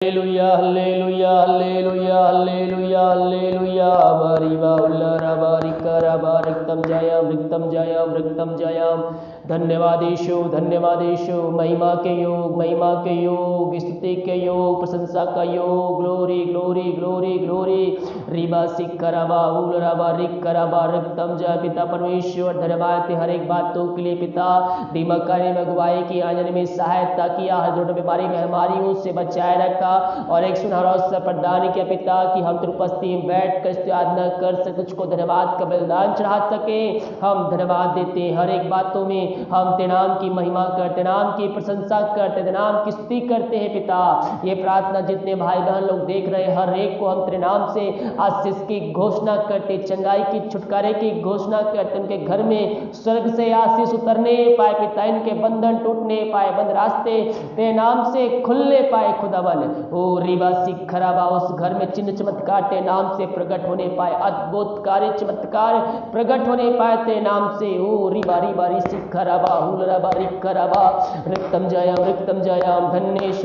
Hallelujah, hallelujah, hallelujah, hallelujah, hallelujah. Bariva ullara barikara bariktam jayam riktam jayam. धन्यवाद यीशु, धन्यवाद यीशु। महिमा के योग, स्तुति के योग, प्रशंसा का योग। Glory glory glory glory. रिबा सिकराबा उलराबा रिकराबा रिक्तम जय। पिता परमेश्वर धन्यवाद हर एक बातों के लिए पिता। दीमक कार्य में अगुवाई की, आंजन में सहायता किया, हर दुर्घटना बीमारी महामारियों से बचाए रखा और एक सुनहरा अवसर प्रदान किया पिता कि हम तेरी उपस्थिति में बैठ कर आराधना कर सके, तुझको धन्यवाद का बलिदान चढ़ा सके। हम धन्यवाद देते हैं हर एक बातों में। हम तेरे नाम की महिमा करते, नाम की प्रशंसा करते, तेरे नाम की स्तुति करते हैं पिता। ये प्रार्थना जितने भाई बहन लोग देख रहे हैं हर एक को हम तेरे नाम से आशीष की घोषणा करते, चंगाई की, छुटकारे की घोषणा करते। उनके घर में स्वर्ग से आशीष उतरने पाए पिता, इनके बंधन टूटने पाए, बंद रास्ते तेरे नाम से खुलने पाए खुदावन। ओ रिबा सिखराबा, उस घर में चिन्ह चमत्कार तेरे नाम से प्रकट होने पाए, अद्भुत कार्य चमत्कार प्रकट होने पाए तेरे नाम से। ओ रिबा रिबा रिखराबा हुलराबा रिखराबा रिक्तम जयम। धन्येश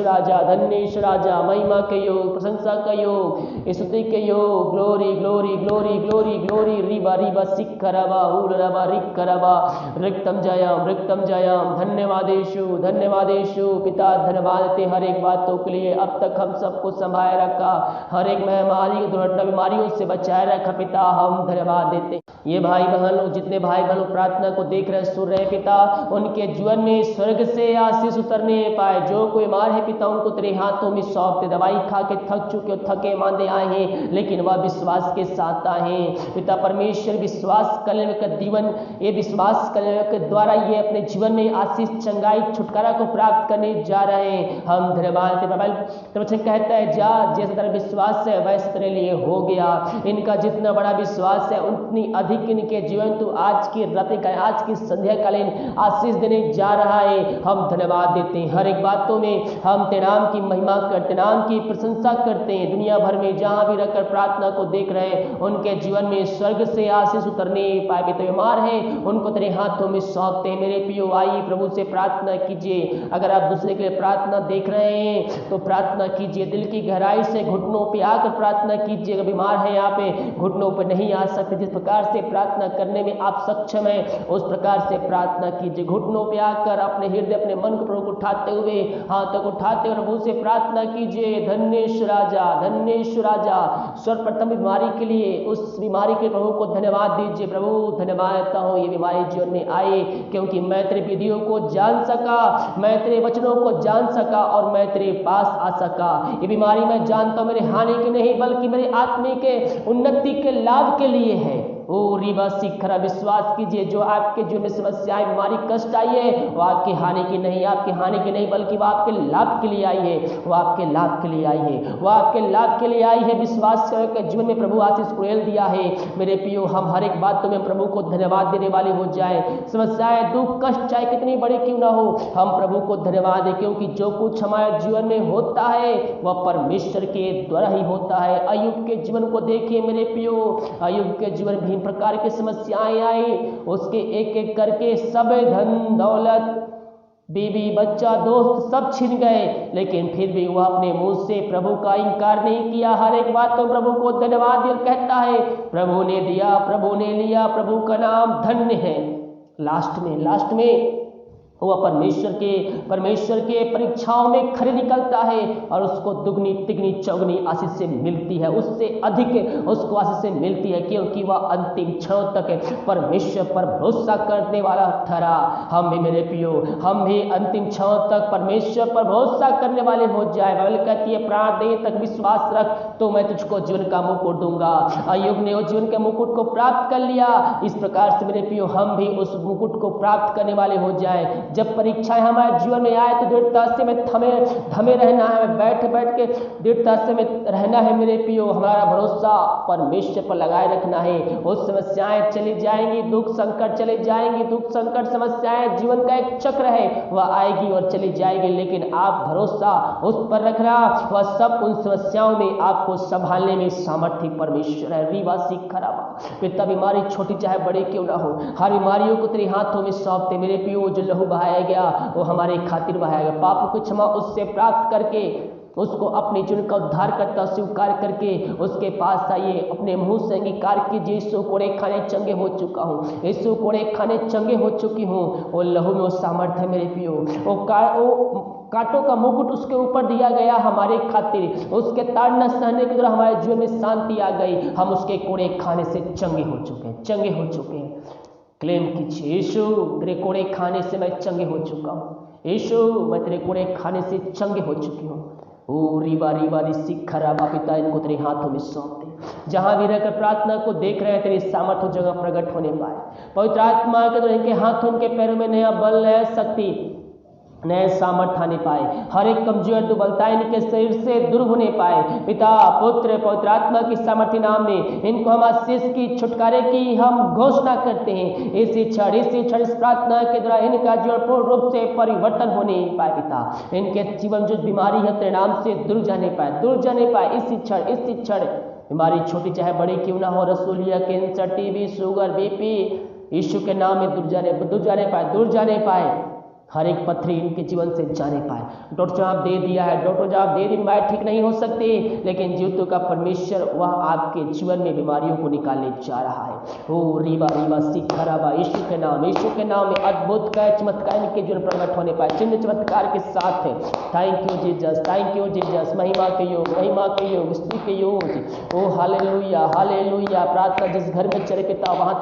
राजा, महिमा के योग, प्रशंसा का योग, स्तुति के योग। Glory glory glory glory glory. रिबा रिबा सिखराबा हुलराबा रिखराबा रिक्तम जयम। धन्यवाद यीशु पिता। धन्यवाद देते हर एक बातों के लिए। अब तक हम सबको संभाले रखा, हर एक महामारी दुर्घटना बीमारियों से बचाए रखा पिता। हम धन्यवाद देते। ये भाई बहन लोग, जितने भाई बहन लोग प्रार्थना को देख रहे सुन रहे पिता, उनके जीवन में स्वर्ग से आशीष उतरने पाए। जो कोई बीमार है पिता, उनको तेरे हाथों में सौंपते। दवाई खा के थक चुके, थके मांदे आए हैं, लेकिन वह विश्वास के साथ आए हैं पिता परमेश्वर। विश्वास करने का जीवन, ये विश्वास करने के द्वारा ये अपने जीवन में आशीष, चंगाई, छुटकारा को प्राप्त करने जा रहे हैं। हम धन्यवाद देते। कहता है जा जैसा तेरा विश्वास है वैसे तेरे लिए हो गया। इनका जितना बड़ा विश्वास है उतनी अधिक इनके जीवन तू आज की रात्रि का, आज की संध्या कालीन आशीष देने जा रहा है। हम धन्यवाद देते हैं हर एक बातों में। हम तेरे नाम की महिमा करते, नाम की प्रशंसा करते हैं। दुनिया भर में जहां भी रहकर प्रार्थना को देख रहे हैं, उनके जीवन में स्वर्ग से आशीष उतरने पाए। भी तो बीमार है, उनको तेरे हाथों में सौंपते हैं। मेरे प्रियो आइए प्रभु से प्रार्थना कीजिए। अगर आप दूसरे के लिए प्रार्थना देख रहे हैं तो प्रार्थना कीजिए, दिल की गहराई से घुटनों पे आकर प्रार्थना कीजिए। अगर बीमार है यहाँ पे, घुटनों पर नहीं आ सकते, जिस प्रकार से प्रार्थना करने में आप सक्षम हैं उस प्रकार से प्रार्थना कीजिए। घुटनों पे आकर अपने हृदय, अपने मन को प्रभु को उठाते हुए, हाथों को उठाते हुए प्रभु से प्रार्थना कीजिए। धन्येश राजा, सर्वप्रथम बीमारी के लिए, उस बीमारी के प्रभु को धन्यवाद दीजिए। प्रभु धन्यवाद देता हूँ ये बीमारी जीवन में आए, क्योंकि मैं तेरे विधियों को जान सका, मैं तेरे वचनों को जान सका और मैं तेरे पास आ सका। ये बीमारी मैं जानता हूँ मेरे हानि की नहीं बल्कि मेरे आत्मिक के उन्नति के लाभ के लिए है। ओ रिबा सिखरा, विश्वास कीजिए जो आपके जीवन में समस्याएं, बीमारी, कष्ट आई है वो आपकी हानि की नहीं, आपकी हानि की नहीं बल्कि वो आपके लाभ के लिए आई है। वो आपके लाभ के लिए आई है, वो आपके लाभ के लिए आई है। विश्वास करके जीवन में प्रभु आशीष को दिया है। मेरे प्रियो, हम हर एक बातों में प्रभु को धन्यवाद देने वाले हो जाए। समस्याएं, दुख, कष्ट चाहे कितनी बड़ी क्यों ना हो, हम प्रभु को धन्यवाद दें, क्योंकि जो कुछ हमारे जीवन में होता है वह परमेश्वर के द्वारा ही होता है। अय्यूब के जीवन को देखिए मेरे प्रियो, अय्यूब के जीवन में प्रकार की समस्याएं आई, उसके एक एक करके सब धन दौलत, बीवी, बच्चा, दोस्त सब छिन गए, लेकिन फिर भी वह अपने मुंह से प्रभु का इनकार नहीं किया। हर एक बात तो प्रभु को धन्यवाद दिया, कहता है प्रभु ने दिया, प्रभु ने लिया, प्रभु का नाम धन्य है। लास्ट में वह परमेश्वर के परीक्षाओं में खरे निकलता है और उसको दुगनी तिगनी चौगनी आशीष से मिलती है, उससे अधिक उसको आशीष से मिलती है, क्योंकि वह अंतिम क्षण तक परमेश्वर पर भरोसा करने वाला ठहरा। हम भी मेरे प्रियो, हम भी अंतिम क्षण तक परमेश्वर पर भरोसा करने वाले हो जाए। बाइबल कहती है प्राण देने तक विश्वास रख तो मैं तुझको जीवन का मुकुट दूंगा। अय्यूब ने उस जीवन के मुकुट को प्राप्त कर लिया। इस प्रकार से मेरे प्रियो, हम भी उस मुकुट को प्राप्त करने वाले हो जाए। जब परीक्षाएं हमारे जीवन में आए तो दृढ़ता से में थमे रहना है, बैठ के दृढ़ता से में रहना है। मेरे प्रियो, हमारा भरोसा परमेश्वर पर लगाए रखना है। उस समस्याएं चली जाएंगी, दुख संकट चले जाएंगे, दुख संकट समस्याएं जीवन का एक चक्र है, वह आएगी और चली जाएगी, लेकिन आप भरोसा उस पर रखना, वह सब उन समस्याओं में आपको संभालने में सामर्थ्य परमेश्वर है। रीवा सिखराबा, पिता बीमारी छोटी चाहे बड़ी क्यों ना हो, हर बीमारियों को तेरे हाथों में सौंपते। मेरे प्रियो, जो लहू बहाया गया वो हमारे खातिर बहाया गया, पापों की क्षमा उससे प्राप्त करके उसको अपने जीवन का उद्धार करता स्वीकार करके उसके पास आइए, अपने मुंह से अंगीकार कीजिए, यीशु कोड़े खाने चंगे हो चुका हूँ, यीशु कोड़े खाने चंगे हो चुकी हूँ। वो लहू में वो सामर्थ्य है मेरे पियो, वो कांटों का मुकुट उसके ऊपर दिया गया हमारे खातिर, उसके ताड़ न सहने के द्वारा हमारे जीवन में शांति आ गई। हम उसके कोड़े खाने से चंगे हो चुके हैं, चंगे हो चुके हैं। क्लेम कीजिए, यीशु तेरे कोड़े खाने से मैं चंगे हो चुका हूँ, यीशु मैं तेरे कोड़े खाने से चंगे हो चुकी हूँ। ओ रीबा रीबा रिसी खराबा पिता, इनको तेरे हाथों में सौंप दे। जहां भी रहकर प्रार्थना को देख रहे हैं, तेरी सामर्थ्य जगह प्रकट होने पाए। पवित्र आत्मा के द्वारा इनके हाथों, इनके पैरों में नया बल, नया शक्ति, नए सामर्थ्य आने पाए। हर एक कमजोर दुर्बलता इनके शरीर से दूर होने पाए। पिता पुत्र पवित्र आत्मा की सामर्थ्य नाम में इनको हम आशीष की, छुटकारे की हम घोषणा करते हैं। इसी क्षण इस प्रार्थना के द्वारा इनका जीवन पूर्ण रूप से परिवर्तन होने पाए। पिता इनके जीवन जो बीमारी है तेरे नाम से दूर जाने पाए, दूर जाने पाए। इसी क्षण बीमारी छोटी चाहे बड़ी क्यों ना हो, रसोलिया, कैंसर, टीबी, शुगर, बीपी, यीशु के नाम में दूर जाने पाए। हर एक पथरी इनके जीवन से जाने पाए। डॉक्टर जवाब दे दिया है, डॉक्टर जवाब दे दी बीमारी ठीक नहीं हो सकती, लेकिन जीवितों का परमेश्वर वह आपके जीवन में बीमारियों को निकालने जा रहा है। ओ रीबा रीबा सीखराबा, यीशु के नाम में अद्भुत का चमत्कार इनके जीवन प्रकट होने पाए, चिन्ह चमत्कार के साथ है। Thank you Jesus, thank you Jesus. महिमा के योग, स्तुति के योग। ओ हालेलुया, हालेलुया। प्रार्थना जिस घर में चले पिता, वहां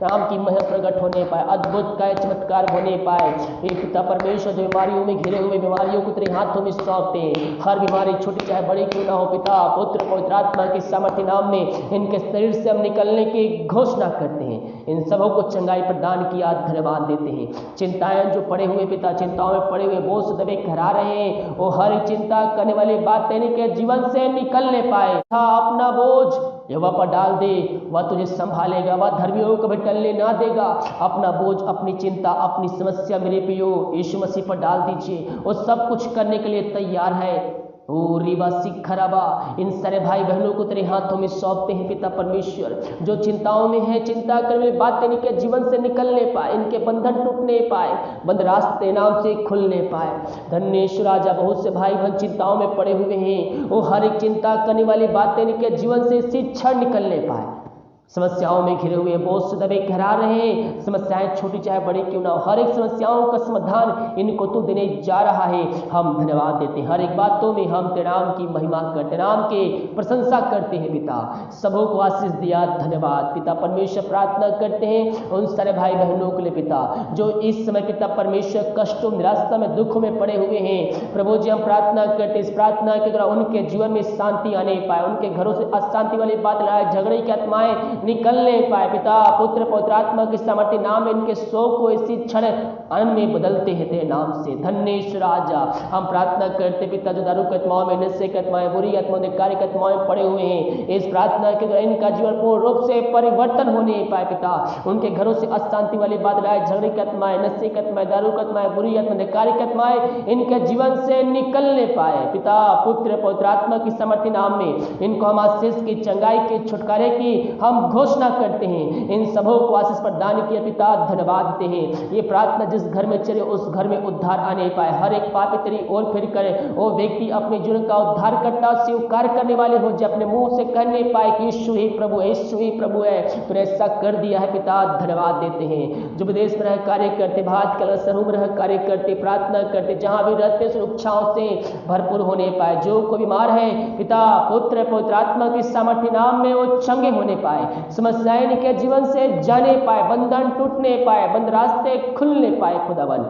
नाम की महिमा प्रकट होने पाए, अद्भुत का चमत्कार होने पाए। ये पिता परमेश्वर जो बीमारियों में घिरे हुए बीमारियों को तेरे हाथों में सौंपते हैं। हर बीमारी छोटी चाहे बड़ी क्यों ना हो, पिता पुत्र पवित्र आत्मा के सामर्थ्य नाम में इनके शरीर से हम निकलने की घोषणा करते हैं। इन सबों को चंगाई प्रदान किया, धन्यवाद देते हैं। चिंताएं जो पड़े हुए पिता, चिंताओं में पड़े हुए बोझ से दबे करा रहे हैं, वो हर चिंता करने वाली बात इनके जीवन से निकलने पाए। अपना बोझ यहोवा पर डाल दे, वह तुझे संभालेगा, वह धर्मियों को भी टलने ना देगा। अपना बोझ, अपनी चिंता, अपनी समस्या मेरे पियो यीशु मसीह पर डाल दीजिए, वो सब कुछ करने के लिए तैयार है। ओ रीबा सिखराबा, इन सारे भाई बहनों को तेरे हाथों में सौंपते हैं पिता परमेश्वर, जो चिंताओं में है, चिंता करने वाली बातें इनके जीवन से निकलने पाए, इनके बंधन टूटने पाए, बंद रास्ते नाम से खुलने पाए। धन्येश्वर राजा, बहुत से भाई बहन चिंताओं में पड़े हुए हैं, वो हर एक चिंता करने वाली बातें इनके जीवन से इसी क्षण निकलने पाए। समस्याओं में घिरे हुए बोझ से दबे घरा रहे, समस्याएं छोटी चाहे बड़ी क्यों ना हो, हर एक समस्याओं का समाधान इनको तू देने जा रहा है। हम धन्यवाद देते हैं, हर एक बातों में हम तेरे नाम की महिमा करते, नाम के प्रशंसा करते हैं। पिता सबों को आशीष दिया, धन्यवाद। पिता परमेश्वर प्रार्थना करते हैं उन सारे भाई बहनों के लिए पिता, जो इस समय पिता परमेश्वर कष्टों, निराशा में, दुखों में पड़े हुए हैं। प्रभु जी हम प्रार्थना करते, इस प्रार्थना के द्वारा उनके जीवन में शांति आने पाए, उनके घरों से अशांति वाली बात, लड़ाई झगड़े की आत्माएं निकलने पाए। पिता पुत्र पवित्र आत्मा के सामर्थ्य नाम में इनके शोक को इसी क्षण आनंद में बदलते हैं तेरे नाम से। धन्येश्वर राजा, हम प्रार्थना करते पिता, जो दारू की आत्माओं में, नशे की आत्माएं, बुरी आत्माओं, धिक्कार की आत्माएं पड़े हुए हैं, इस प्रार्थना के द्वारा इनका जीवन पूर्ण रूप से परिवर्तन होने पाए। पिता उनके घरों से अशांति वाली बात, लड़ाई झगड़े की आत्माएं, नशे की आत्माएं, दारू की आत्माएं, बुरी आत्मा, धिक्कार की आत्माएं इनके जीवन से निकलने पाए। पिता पुत्र पवित्र आत्मा की सामर्थ्य नाम में इनको हम आशीष की, चंगाई की, छुटकारे की हम घोषणा करते हैं। इन सबों को आशीष प्रदान किया पिता, धन्यवाद देते हैं। ये प्रार्थना जिस घर में चले उस घर में उद्धार आने पाए। हर एक पापी तेरी ओर फिर करे, वो व्यक्ति अपने जीवन का उद्धार करता स्वीकार करने वाले हो, जो अपने मुंह से कहने पाए कि यीशु ही प्रभु है, यीशु ही प्रभु है। तो ऐसा कर दिया है पिता, धन्यवाद देते हैं। जो विदेश में रह कार्य करते, भारत के शहरों में रह कार्य करते, प्रार्थना करते, जहां भी रहते सुरक्षाओं से भरपूर होने पाए। जो कोई बीमार है पिता पुत्र पवित्र आत्मा के सामर्थ्य नाम में वो चंगे होने पाए, समस्याएं इनके जीवन से जाने पाए, बंधन टूटने पाए, बंद रास्ते खुलने पाए। खुदावन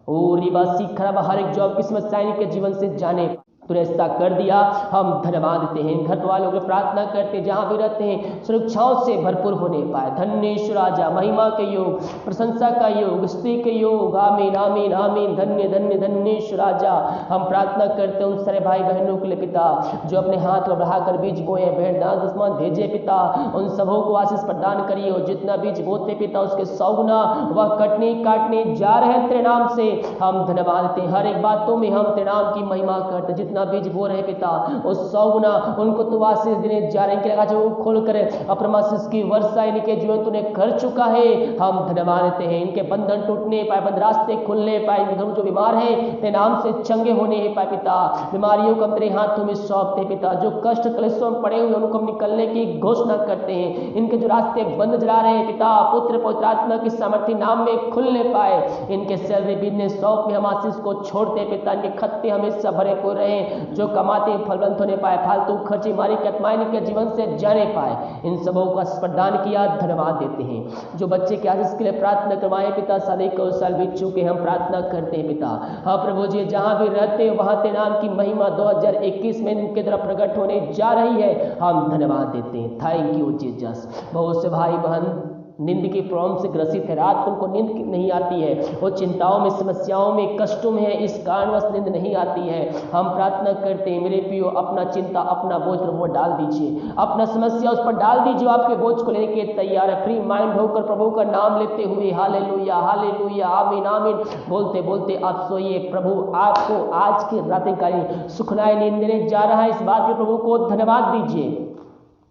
ओ रिबा सीखरा, हर एक जॉब की समस्याएं इनके जीवन से जाने, तूने ऐसा कर दिया, हम धन्यवाद देते हैं। घर वालों को प्रार्थना करते, जहां भी रहते हैं सुरक्षाओं से भरपूर होने पाए। धन्येश्वर राजा, महिमा के योग, प्रशंसा का योग, स्तुति के योग, आमीन आमीन आमीन। धन्य धन्य धन्येश्वर राजा, हम प्रार्थना करते हैं उन सारे भाई बहनों के लिए पिता, जो अपने हाथ में बढ़ाकर बीज बोए, भेड़ दान दुश्मन भेजे पिता, उन सबों को आशीष प्रदान करिए। और जितना बीज बोते पिता, उसके 100 गुना वह काटने जा रहे हैं तेरे नाम से। हम धन्यवाद देते हैं, हर एक बातों में हम तेरे नाम की महिमा करते। जितना बीज बो रहे पिता उस 100 गुना उनको तू आशीष देने जा रहे हैं। लगा जो खोल कर अपना आशीष की वर्षा इनके जीवन तूने कर चुका है। हम धन्यवाद देते हैं। इनके बंधन टूटने पाए, बंद रास्ते खुलने पाए, इनके घर जो बीमार है तेरे नाम से चंगे होने पाए पिता। बीमारियों को तेरे हाथों में सौंपते पिता। जो कष्ट कलेशों में पड़े हुए उनको निकलने की घोषणा करते हैं। इनके जो रास्ते बंद चला रहे हैं पिता, पुत्र पवित्र आत्मा की सामर्थ्य नाम में खुलने पाए। इनके सैलरी बिजनेस शॉप में हम आशीष को छोड़ते पिता। इनके खत्ते हमेशा भरे पूरे रहे, जो कमाते फलवंत होने पाए, फालतू खर्ची मारी की आत्माएं इनके जीवन से जाने पाए। इन सबों का प्रदान किया, धन्यवाद देते हैं। जो बच्चे के आशीष के लिए प्रार्थना करवाए पिता, सारे कौशल बीत चुके हम प्रार्थना करते हैं पिता। हाँ प्रभु जी, जहां भी रहते वहां तेरे नाम की महिमा 2021 में इनके तरफ प्रकट होने जा रही है। हम धन्यवाद देते हैं। Thank you Jesus. बहुत से भाई बहन नींद की प्रॉब्लम से ग्रसित है, रात को उनको नींद नहीं आती है, वो चिंताओं में, समस्याओं में, कष्टों में है, इस कारणवश नींद नहीं आती है। हम प्रार्थना करते हैं मेरे प्रियो, अपना चिंता, अपना बोझ प्रभु डाल दीजिए, अपना समस्या उस पर डाल दीजिए। आपके बोझ को लेके तैयार है, फ्री माइंड होकर प्रभु का नाम लेते हुए हालेलुया हालेलुया आमीन आमीन बोलते बोलते आप सोइए। प्रभु आपको आज की रात्रिकालीन सुखनाई नींद देने जा रहा है। इस बात के प्रभु को धन्यवाद दीजिए।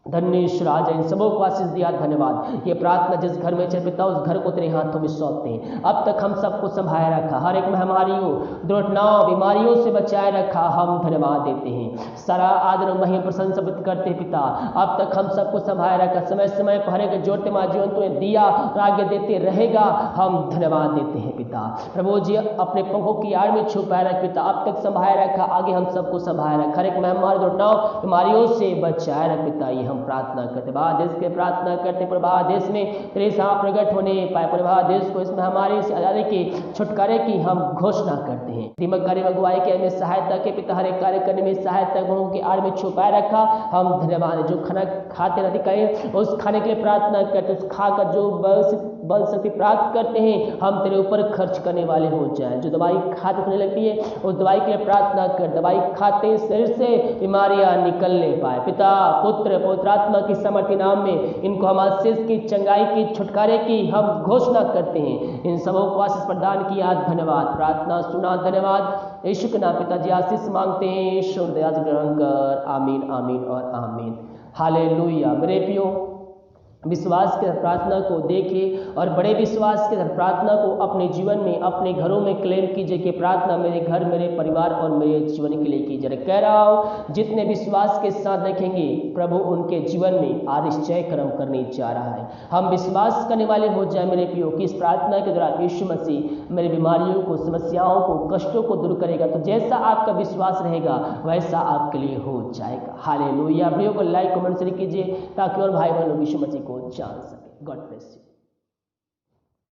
धन्येश्वर आज इन सबों को आशीष दिया, धन्यवाद। ये प्रार्थना जिस घर में चल पिता, उस घर को तेरे हाथों में सौंपते हैं। अब तक हम सबको संभाले रखा, हर एक महामारियों, दुर्घटनाओं, बीमारियों से बचाए रखा, हम धन्यवाद देते हैं। सारा आदर महिमा प्रशंसा करते पिता। अब तक हम सबको संभाले रखा, समय समय पर हर एक जोड़ते माँ जीवन तुम्हें दिया और आगे देते रहेगा, हम धन्यवाद देते हैं पिता। प्रभु जी अपने पंखों की आड़ में छुपाए रख पिता, अब तक संभाले रखा, आगे हम सबको संभाले रखा, हर एक महामारी, दुर्घटनाओं, बीमारियों से बचाए रख पिता। ये हम प्रार्थना करते, देश के प्रार्थना करते, प्रभा देश में तेरे साथ प्रकट होने पाए, प्रभा देश को इसमें हमारे से आजादी के छुटकारे की हम घोषणा करते हैं। दिमाग कार्य अगुवाई के हमें सहायता के पिता, हर एक कार्य करने में सहायता गुणों की आड़ में छुपाए रखा, हम धन्यवाद। जो खाना खाते अधिकारी उस खाने के लिए प्रार्थना करते, उस खाकर जो बल शक्ति प्राप्त करते हैं, हम तेरे ऊपर खर्च करने वाले हो जाए। जो दवाई खाते होने लगती है उस दवाई के लिए प्रार्थना कर, दवाई खाते शरीर से बीमारियां निकलने पाए पिता, पुत्र पवित्र आत्मा की सामर्थ्य नाम में इनको हम आशीष की, चंगाई की, छुटकारे की हम घोषणा करते हैं। इन सबों को आशीष प्रदान किया, धन्यवाद। प्रार्थना सुना, धन्यवाद। यीशु के नाम पिताजी आशीष मांगते हैं, ईश्वर दया ग्रहण कर। आमीन आमीन और आमीन। हालेलुया। मेरे प्रियो, विश्वास के प्रार्थना को देखिए और बड़े विश्वास के प्रार्थना को अपने जीवन में, अपने घरों में क्लेम कीजिए कि प्रार्थना मेरे घर, मेरे परिवार और मेरे जीवन के लिए कीजिए। कह रहा हूँ जितने विश्वास के साथ देखेंगे प्रभु उनके जीवन में आदिश्चय कर्म करने जा रहा है। हम विश्वास करने वाले हो जाए मेरे प्रियो कि इस प्रार्थना के द्वारा यीशु मसीह मेरी बीमारियों को, समस्याओं को, कष्टों को दूर करेगा। तो जैसा आपका विश्वास रहेगा वैसा आपके लिए हो जाएगा। हालेलुया। वीडियो को लाइक कमेंट शेयर कीजिए ताकि और भाई बहन लोग यीशु मसीह को जान सके। God bless you.